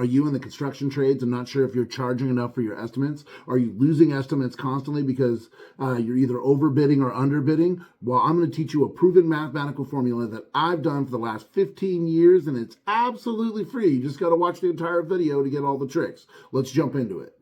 Are you in the construction trades and not sure if you're charging enough for your estimates? Are you losing estimates constantly because you're either overbidding or underbidding? Well, I'm going to teach you a proven mathematical formula that I've done for the last 15 years, and it's absolutely free. You just got to watch the entire video to get all the tricks. Let's jump into it.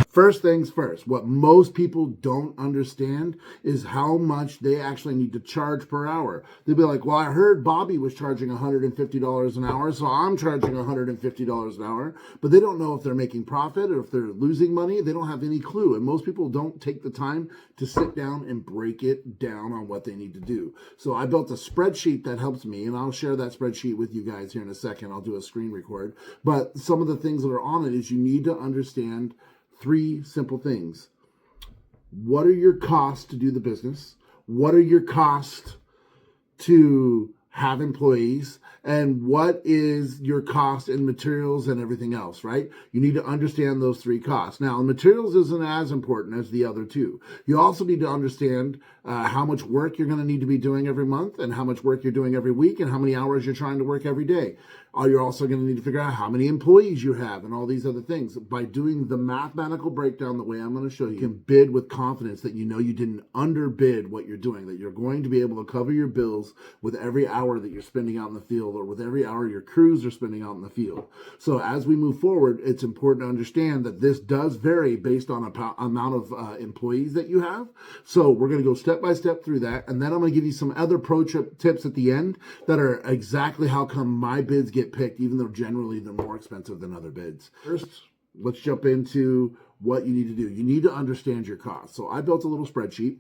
First things first, what most people don't understand is how much they actually need to charge per hour. They'll be like, well, I heard Bobby was charging $150 an hour, so I'm charging $150 an hour. But they don't know if they're making profit or if they're losing money. They don't have any clue. And most people don't take the time to sit down and break it down on what they need to do. So I built a spreadsheet that helps me, and I'll share that spreadsheet with you guys here in a second. I'll do a screen record. But some of the things that are on it is you need to understand 3 simple things. What are your costs to do the business? What are your costs to have employees? And what is your cost in materials and everything else, right? You need to understand those 3 costs. Now, materials isn't as important as the other 2. You also need to understand how much work you're going to need to be doing every month and how much work you're doing every week and how many hours you're trying to work every day. You're also going to need to figure out how many employees you have and all these other things. By doing the mathematical breakdown the way I'm going to show you, you can bid with confidence that you know you didn't underbid what you're doing, that you're going to be able to cover your bills with every hour that you're spending out in the field or with every hour your crews are spending out in the field. So as we move forward, it's important to understand that this does vary based on amount of employees that you have. So we're going to go step by step through that. And then I'm going to give you some other pro tips at the end that are exactly how come my bids get picked, even though generally they're more expensive than other bids. First, let's jump into what you need to do. You need to understand your costs. So I built a little spreadsheet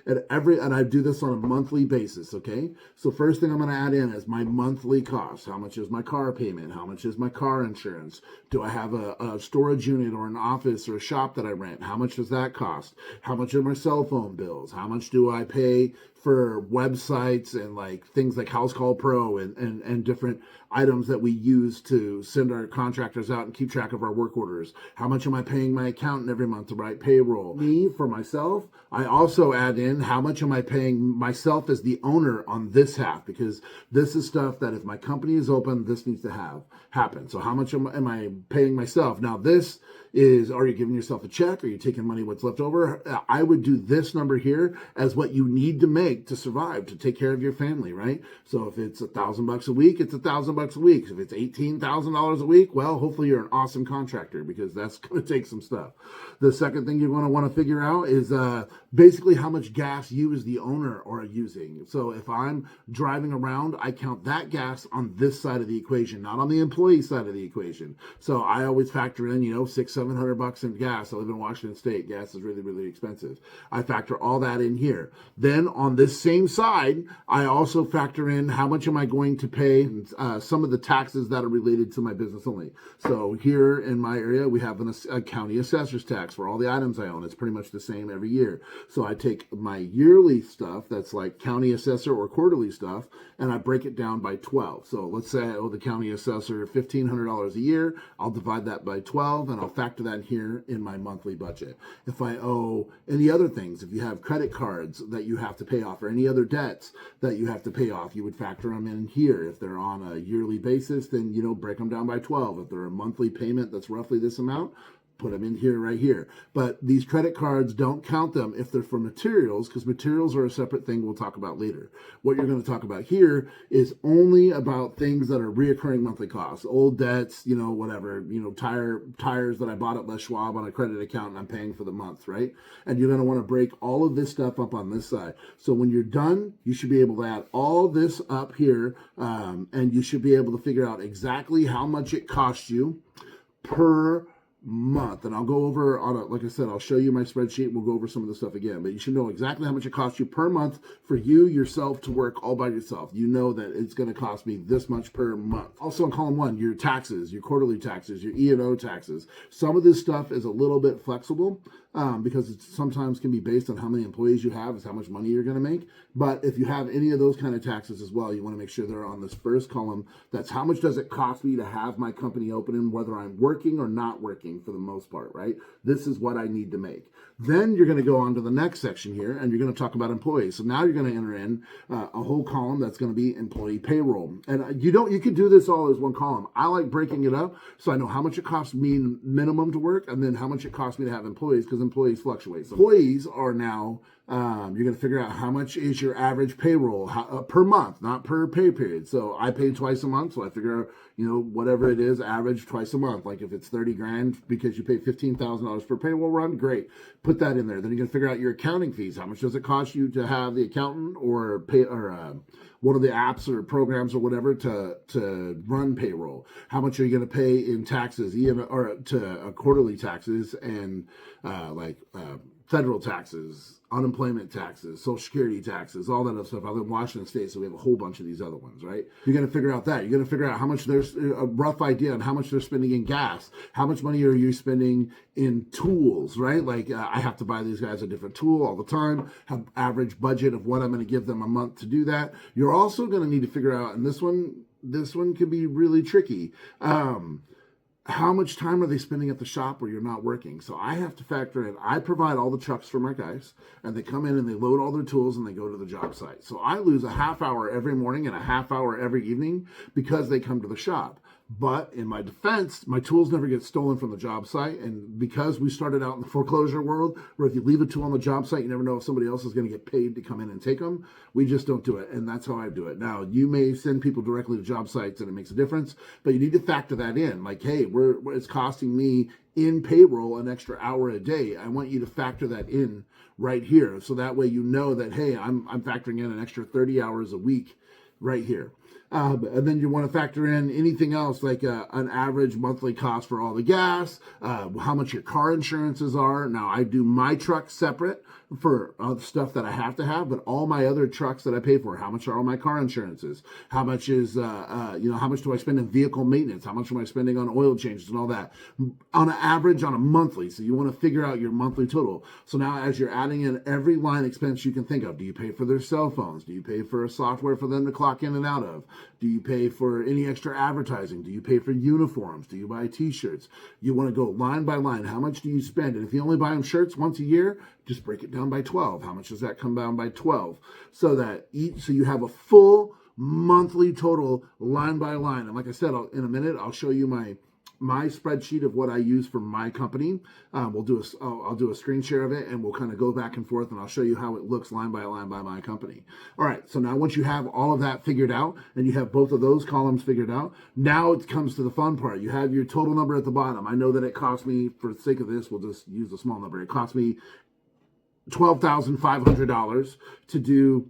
and I do this on a monthly basis, okay? So first thing I'm going to add in is my monthly costs. How much is my car payment? How much is my car insurance? Do I have a storage unit or an office or a shop that I rent? How much does that cost? How much are my cell phone bills? How much do I pay for websites and like things like House Call Pro and different items that we use to send our contractors out and keep track of our work orders? How much am I paying my accountant every month to write payroll? Me, for myself, I also add in how much am I paying myself as the owner on this half, because this is stuff that if my company is open, this needs to happen. So how much am I paying myself? Now this is, are you giving yourself a check? Are you taking money what's left over? I would do this number here as what you need to make to survive, to take care of your family, right? So if it's $1,000 a week, it's $1,000 a week. If it's $18,000 a week, well, hopefully you're an awesome contractor, because that's going to take some stuff. The second thing you're going to want to figure out is basically how much gas you as the owner are using. So if I'm driving around, I count that gas on this side of the equation, not on the employee side of the equation. So I always factor in, $600-700 in gas. I live in Washington State. Gas is really, really expensive. I factor all that in here. Then on this same side, I also factor in how much am I going to pay some of the taxes that are related to my business only. So here in my area, we have a county assessor's tax for all the items I own. It's pretty much the same every year. So I take my yearly stuff, that's like county assessor or quarterly stuff, and I break it down by 12. So let's say I owe the county assessor $1,500 a year. I'll divide that by 12, and I'll factor that here in my monthly budget. If I owe any other things, if you have credit cards that you have to pay off or any other debts that you have to pay off, you would factor them in here. If they're on a yearly basis, then, break them down by 12. If they're a monthly payment that's roughly this amount, put them in here, right here. But these credit cards, don't count them if they're for materials, because materials are a separate thing we'll talk about later. What you're going to talk about here is only about things that are reoccurring monthly costs, old debts, whatever, tires that I bought at Les Schwab on a credit account and I'm paying for the month, right? And you're going to want to break all of this stuff up on this side. So when you're done, you should be able to add all this up here, and you should be able to figure out exactly how much it costs you per month. And I'll go over like I said, I'll show you my spreadsheet. We'll go over some of the stuff again, but you should know exactly how much it costs you per month for yourself to work all by yourself. You know that it's going to cost me this much per month. Also in column 1, your taxes, your quarterly taxes, your E&O taxes. Some of this stuff is a little bit flexible because it sometimes can be based on how many employees you have, is how much money you're going to make. But if you have any of those kind of taxes as well, you want to make sure they're on this first column. That's how much does it cost me to have my company open, and whether I'm working or not working. working for the most part, right? This is what I need to make. Then you're going to go on to the next section here, and you're going to talk about employees. So now you're going to enter in a whole column that's going to be employee payroll. And you could do this all as one column. I like breaking it up so I know how much it costs me minimum to work, and then how much it costs me to have employees, because employees fluctuate. So employees are now, you're going to figure out how much is your average payroll per month, not per pay period. So I pay twice a month, so I figure out, whatever it is, average twice a month. Like if it's 30 grand because you pay $15,000 per payroll run, great. Put that in there. Then you're going to figure out your accounting fees. How much does it cost you to have the accountant or one of the apps or programs or whatever to run payroll? How much are you going to pay in taxes, or to quarterly taxes and federal taxes, unemployment taxes, Social Security taxes, all that other stuff. I live in Washington State, so we have a whole bunch of these other ones, right? You're going to figure out that. You're going to figure out how much there's a rough idea on how much they're spending in gas. How much money are you spending in tools, right? Like I have to buy these guys a different tool all the time, have average budget of what I'm going to give them a month to do that. You're also going to need to figure out, and this one can be really tricky, how much time are they spending at the shop where you're not working? So I have to factor in, I provide all the trucks for my guys, and they come in and they load all their tools and they go to the job site. So I lose a half hour every morning and a half hour every evening because they come to the shop. But in my defense, my tools never get stolen from the job site. And because we started out in the foreclosure world, where if you leave a tool on the job site, you never know if somebody else is going to get paid to come in and take them, we just don't do it. And that's how I do it. Now, you may send people directly to job sites and it makes a difference, but you need to factor that in. Like, hey, it's costing me in payroll an extra hour a day. I want you to factor that in right here. So that way you know that, hey, I'm factoring in an extra 30 hours a week right here. And then you want to factor in anything else, like an average monthly cost for all the gas, how much your car insurances are. Now, I do my truck separate for stuff that I have to have, but all my other trucks that I pay for, how much are all my car insurances? How much is, how much do I spend in vehicle maintenance? How much am I spending on oil changes and all that? On an average, on a monthly. So you want to figure out your monthly total. So now as you're adding in every line expense you can think of, do you pay for their cell phones? Do you pay for a software for them to clock in and out of? Do you pay for any extra advertising? Do you pay for uniforms? Do you buy t-shirts? You want to go line by line. How much do you spend? And if you only buy them shirts once a year, just break it down by 12. How much does that come down by 12? So that so you have a full monthly total line by line. And like I said, in a minute, I'll show you my spreadsheet of what I use for my company. I'll do a screen share of it, and we'll kind of go back and forth, and I'll show you how it looks line by line by my company. All right, so now once you have all of that figured out, and you have both of those columns figured out, now it comes to the fun part. You have your total number at the bottom. I know that it cost me, for the sake of this, we'll just use a small number. It cost me $12,500 to do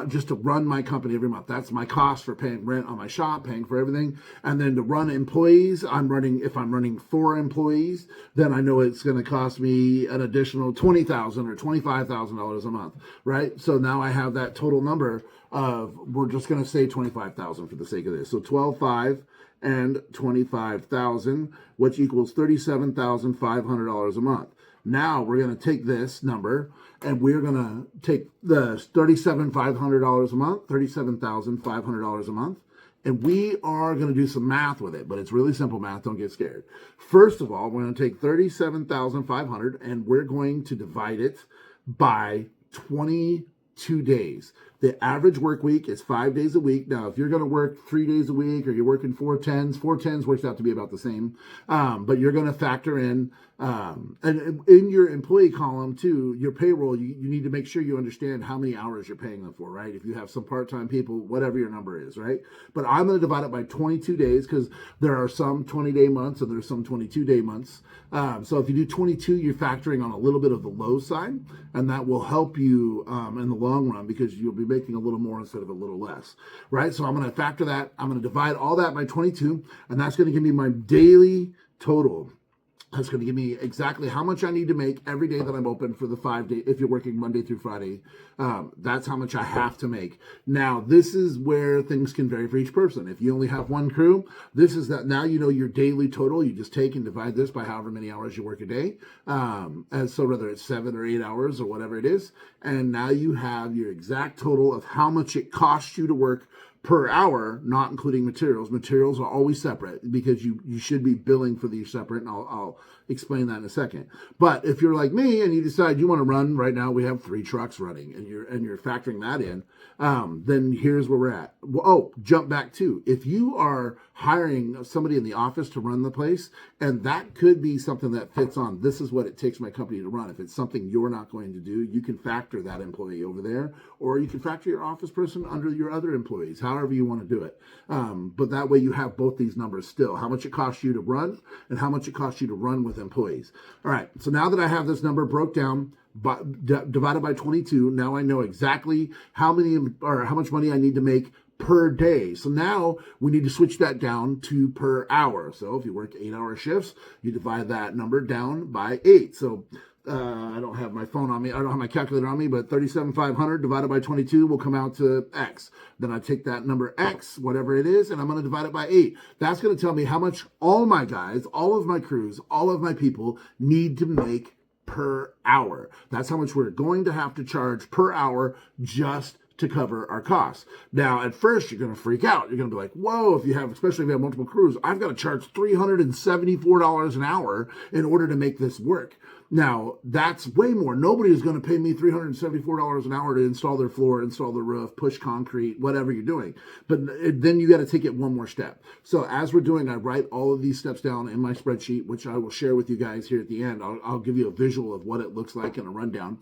just to run my company every month. That's my cost for paying rent on my shop, paying for everything. And then to run employees, if I'm running 4 employees, then I know it's going to cost me an additional $20,000 or $25,000 a month, right? So now I have that total number of, we're just going to say $25,000 for the sake of this. So 12,500 and 25,000, which equals $37,500 a month. Now we're going to take this number and we're going to take the $37,500 a month, $37,500 a month, and we are going to do some math with it, but it's really simple math. Don't get scared. First of all, we're going to take $37,500 and we're going to divide it by 22 days. The average work week is 5 days a week. Now, if you're going to work 3 days a week or you're working 4 tens works out to be about the same. But you're going to factor in, and in your employee column too, your payroll, you need to make sure you understand how many hours you're paying them for, right? If you have some part-time people, whatever your number is, right? But I'm going to divide it by 22 days because there are some 20-day months and there's some 22-day months. So if you do 22, you're factoring on a little bit of the low side, and that will help you in the long run because you'll be making a little more instead of a little less, right? So I'm going to factor that. I'm going to divide all that by 22, and that's going to give me my daily total. That's going to give me exactly how much I need to make every day that I'm open for the 5 days. If you're working Monday through Friday, that's how much I have to make. Now, this is where things can vary for each person. If you only have one crew, this is that. Now you know your daily total. You just take and divide this by however many hours you work a day. And so whether it's 7 or 8 hours or whatever it is, and now you have your exact total of how much it costs you to work per hour, not including materials. Materials are always separate because you should be billing for these separate, and I'll explain that in a second. But if you're like me and you decide you want to run, right now we have 3 trucks running, and you're factoring that in, then here's where we're at. Oh, jump back too. If you are hiring somebody in the office to run the place, and that could be something that fits on, this is what it takes my company to run. If it's something you're not going to do, you can factor that employee over there, or you can factor your office person under your other employees, however you want to do it. But that way you have both these numbers still, how much it costs you to run and how much it costs you to run with employees. All right, so now that I have this number broke down, divided by 22, now I know exactly how much money I need to make per day. So now we need to switch that down to per hour. So if you work 8-hour shifts, you divide that number down by 8. So I don't have my phone on me. I don't have my calculator on me, but 37,500 divided by 22 will come out to X. Then I take that number X, whatever it is, and I'm going to divide it by 8. That's going to tell me how much all my guys, all of my crews, all of my people need to make per hour. That's how much we're going to have to charge per hour just to cover our costs. Now, at first, you're going to freak out. You're going to be like, whoa, especially if you have multiple crews, I've got to charge $374 an hour in order to make this work. Now, that's way more. Nobody is going to pay me $374 an hour to install their floor, install the roof, push concrete, whatever you're doing. But then you got to take it one more step. So as we're doing, I write all of these steps down in my spreadsheet, which I will share with you guys here at the end. I'll give you a visual of what it looks like in a rundown.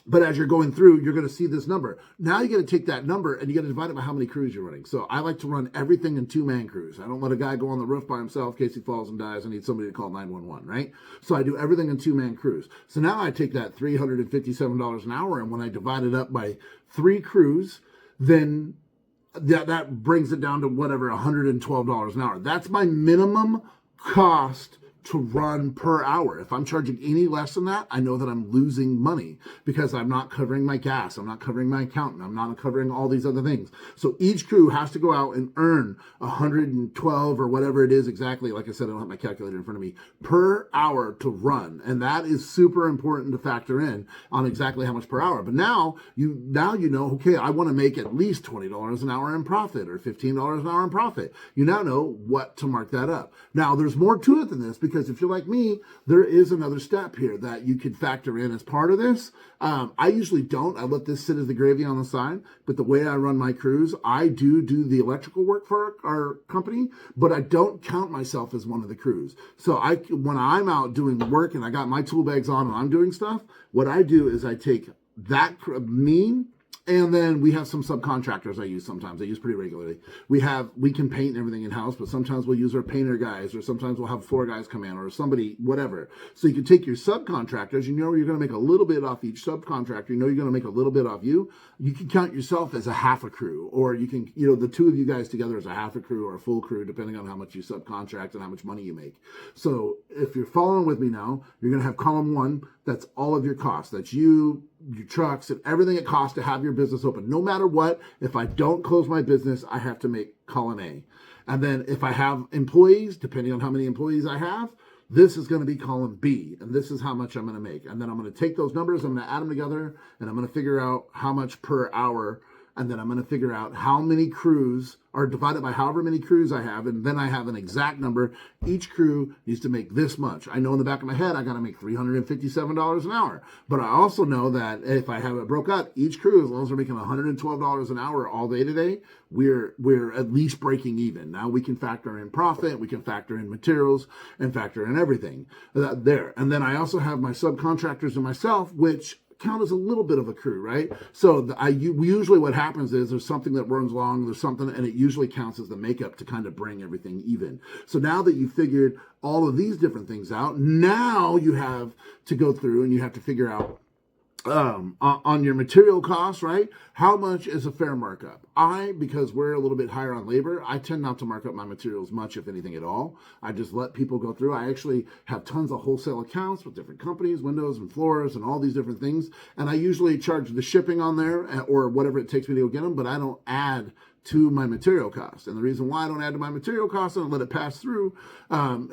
But as you're going through, you're going to see this number. Now you got to take that number and you got to divide it by how many crews you're running. So I like to run everything in 2-man crews. I don't let a guy go on the roof by himself in case he falls and dies. I need somebody to call 911, right? So I do everything in 2-man crews. So now I take that $357 an hour, and when I divide it up by 3 crews, then that brings it down to whatever, $112 an hour. That's my minimum cost to run per hour. If I'm charging any less than that, I know that I'm losing money because I'm not covering my gas, I'm not covering my accountant, I'm not covering all these other things. So each crew has to go out and earn 112 or whatever it is exactly. Like I said, I don't have my calculator in front of me, per hour to run. And that is super important to factor in on exactly how much per hour. But now you know, okay, I want to make at least $20 an hour in profit or $15 an hour in profit. You now know what to mark that up. Now there's more to it than this, because if you're like me, there is another step here that you could factor in as part of this. I usually don't. I let this sit as the gravy on the side. But the way I run my crews, I do the electrical work for our company, but I don't count myself as one of the crews. So when I'm out doing the work and I got my tool bags on and I'm doing stuff, what I do is I take that me. And then we have some subcontractors I use sometimes. I use pretty regularly. We can paint everything in-house, but sometimes we'll use our painter guys, or sometimes we'll have floor guys come in, or somebody, whatever. So you can take your subcontractors, you know you're going to make a little bit off each subcontractor, you know you're going to make a little bit off you. You can count yourself as a half a crew, or you can, the 2 of you guys together as a half a crew or a full crew, depending on how much you subcontract and how much money you make. So if you're following with me now, you're going to have column 1, that's all of your costs. That's you, your trucks, and everything it costs to have your business open. No matter what, if I don't close my business, I have to make column A. And then if I have employees, depending on how many employees I have, this is going to be column B, and this is how much I'm going to make. And then I'm going to take those numbers, I'm going to add them together, and I'm going to figure out how much per hour, and then I'm going to figure out how many crews are divided by however many crews I have, and then I have an exact number. Each crew needs to make this much. I know in the back of my head I got to make $357 an hour, but I also know that if I have it broke up, each crew, as long as we're making $112 an hour all day today, we're at least breaking even. Now we can factor in profit, we can factor in materials, and factor in everything there. And then I also have my subcontractors and myself, which count as a little bit of a crew, right? So usually what happens is there's something that runs long, there's something, and it usually counts as the makeup to kind of bring everything even. So now that you figured all of these different things out, now you have to go through and you have to figure out on your material costs, right? How much is a fair markup? Because we're a little bit higher on labor, I tend not to mark up my materials much, if anything at all. I just let people go through. I actually have tons of wholesale accounts with different companies, windows and floors and all these different things. And I usually charge the shipping on there or whatever it takes me to go get them, but I don't add to my material costs. And the reason why I don't add to my material costs and let it pass through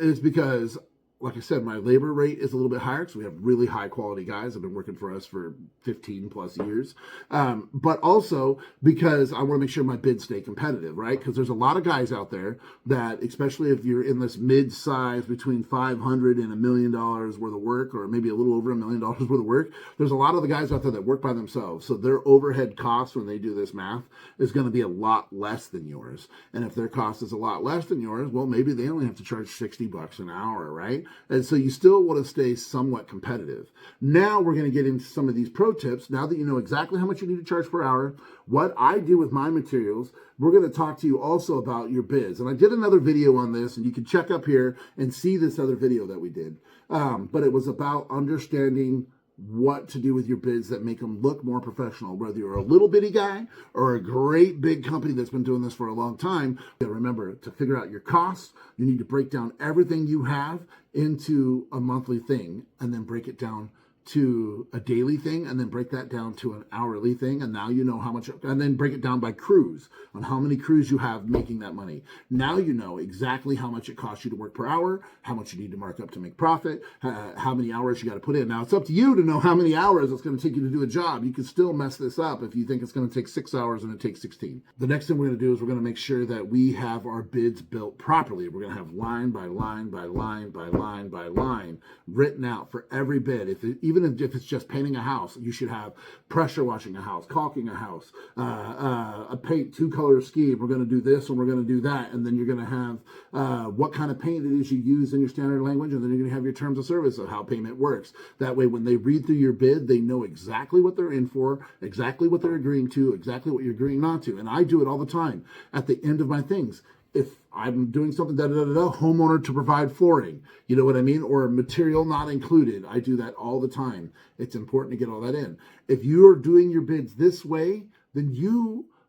is because like I said, my labor rate is a little bit higher because we have really high quality guys that have been working for us for 15 plus years. But also because I want to make sure my bids stay competitive, right? Because there's a lot of guys out there that, especially if you're in this mid-size between $500 and $1 million worth of work, or maybe a little over $1 million worth of work, there's a lot of the guys out there that work by themselves. So their overhead costs when they do this math is going to be a lot less than yours. And if their cost is a lot less than yours, well, maybe they only have to charge $60 an hour, right? And so you still want to stay somewhat competitive. Now we're going to get into some of these pro tips. Now that you know exactly how much you need to charge per hour, what I do with my materials, we're going to talk to you also about your bids. And I did another video on this, and you can check up here and see this other video that we did. But it was about understanding what to do with your bids that make them look more professional. Whether you're a little bitty guy or a great big company that's been doing this for a long time, remember to figure out your costs. You need to break down everything you have into a monthly thing, and then break it down to a daily thing, and then break that down to an hourly thing. And now you know how much, and then break it down by crews on how many crews you have making that money. Now you know exactly how much it costs you to work per hour, how much you need to mark up to make profit, how many hours you got to put in. Now it's up to you to know how many hours it's going to take you to do a job. You can still mess this up if you think it's going to take 6 hours and it takes 16. The next thing we're going to do is we're going to make sure that we have our bids built properly. We're going to have line by line by line by line by line written out for every bid. Even if it's just painting a house, you should have pressure washing a house, caulking a house, a paint 2-color scheme. We're going to do this and we're going to do that. And then you're going to have what kind of paint it is you use in your standard language. And then you're going to have your terms of service of how payment works. That way, when they read through your bid, they know exactly what they're in for, exactly what they're agreeing to, exactly what you're agreeing not to. And I do it all the time at the end of my things. If I'm doing something, homeowner to provide flooring, you know what I mean? Or material not included. I do that all the time. It's important to get all that in. If you are doing your bids this way, then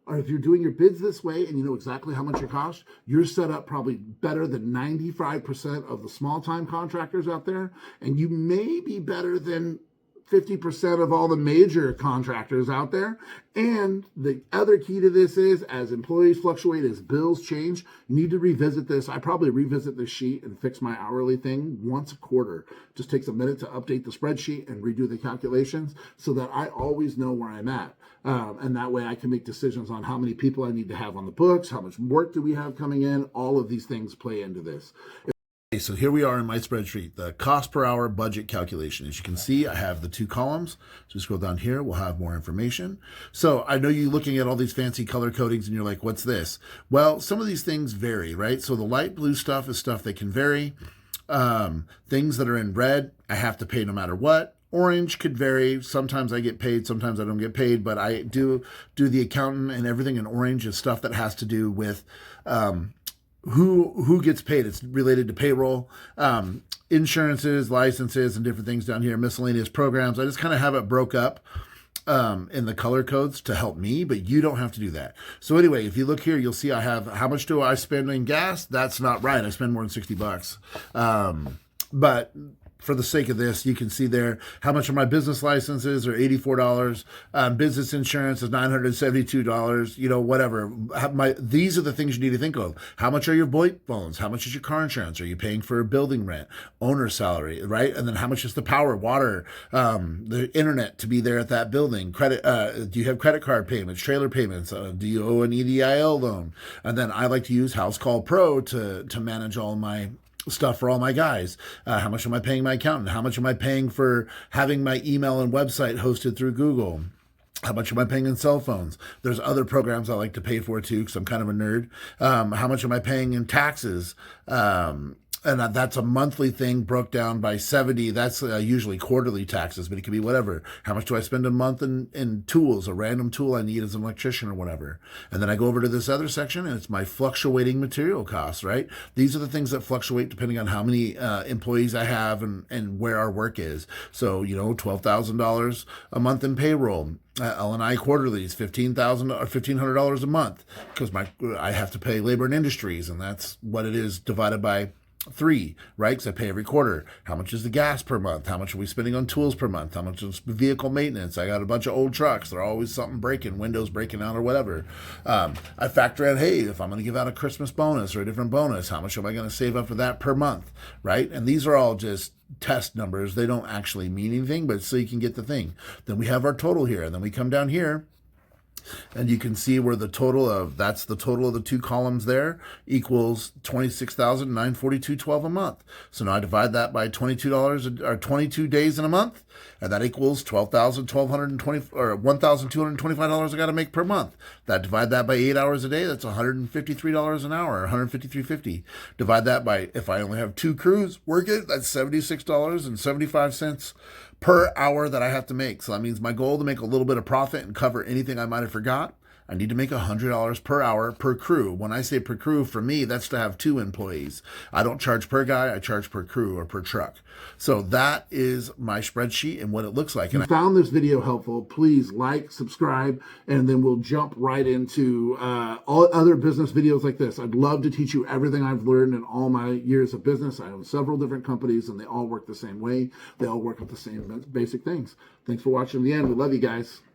if you're doing your bids this way and you know exactly how much it costs, you're set up probably better than 95% of the small-time contractors out there. And you may be better than 50% of all the major contractors out there. And the other key to this is, as employees fluctuate, as bills change, you need to revisit this. I probably revisit this sheet and fix my hourly thing once a quarter. Just takes a minute to update the spreadsheet and redo the calculations so that I always know where I'm at. And that way I can make decisions on how many people I need to have on the books, how much work do we have coming in. All of these things play into this. Okay, so here we are in my spreadsheet, the cost per hour budget calculation. As you can see, I have the 2 columns. So scroll down here, we'll have more information. So I know you're looking at all these fancy color codings and you're like, what's this? Well, some of these things vary, right? So the light blue stuff is stuff that can vary. Things that are in red, I have to pay no matter what. Orange could vary. Sometimes I get paid, sometimes I don't get paid, but I do the accountant, and everything in orange is stuff that has to do with who gets paid. It's related to payroll, insurances, licenses, and different things down here, miscellaneous programs. I just kind of have it broke up in the color codes to help me, but you don't have to do that. So anyway, if you look here, you'll see I have how much do I spend in gas? That's not right. I spend more than $60. But for the sake of this, you can see there how much of my business licenses are $84. Business insurance is $972. You know, whatever. These are the things you need to think of. How much are your VoIP phones? How much is your car insurance? Are you paying for a building rent, owner salary, right? And then how much is the power, water, the internet to be there at that building? Credit? Do you have credit card payments, trailer payments? Do you owe an EDIL loan? And then I like to use House Call Pro to manage all my stuff for all my guys. How much am I paying my accountant? How much am I paying for having my email and website hosted through Google? How much am I paying in cell phones? There's other programs I like to pay for too, because I'm kind of a nerd. How much am I paying in taxes? And that's a monthly thing broke down by 70. That's usually quarterly taxes, but it could be whatever. How much do I spend a month in tools, a random tool I need as an electrician or whatever? And then I go over to this other section, and it's my fluctuating material costs, right? These are the things that fluctuate depending on how many employees I have and where our work is. So, you know, $12,000 a month in payroll. L&I quarterly is $15,000 or $1,500 a month because I have to pay labor and industries, and that's what it is divided by 3, right? Because I pay every quarter. How much is the gas per month? How much are we spending on tools per month? How much is vehicle maintenance? I got a bunch of old trucks. They're always something breaking, windows breaking out or whatever. I factor in, hey, if I'm going to give out a Christmas bonus or a different bonus, how much am I going to save up for that per month, right? And these are all just test numbers. They don't actually mean anything, but so you can get the thing. Then we have our total here, and then we come down here, and you can see where the total of, that's the total of the 2 columns there, equals $26,942.12 a month. So now I divide that by $22 or 22 days in a month, and that equals $1,220 or $1,225 I got to make per month. Divide that by 8 hours a day, that's $153 an hour, or $153.50. Divide that by, if I only have 2 crews working, that's $76.75 per hour that I have to make. So that means my goal to make a little bit of profit and cover anything I might have forgot, I need to make $100 per hour per crew. When I say per crew, for me, that's to have 2 employees. I don't charge per guy, I charge per crew or per truck. So that is my spreadsheet and what it looks like. And if you found this video helpful, please like, subscribe, and then we'll jump right into all other business videos like this. I'd love to teach you everything I've learned in all my years of business. I own several different companies, and they all work the same way. They all work with the same basic things. Thanks for watching to the end. We love you guys.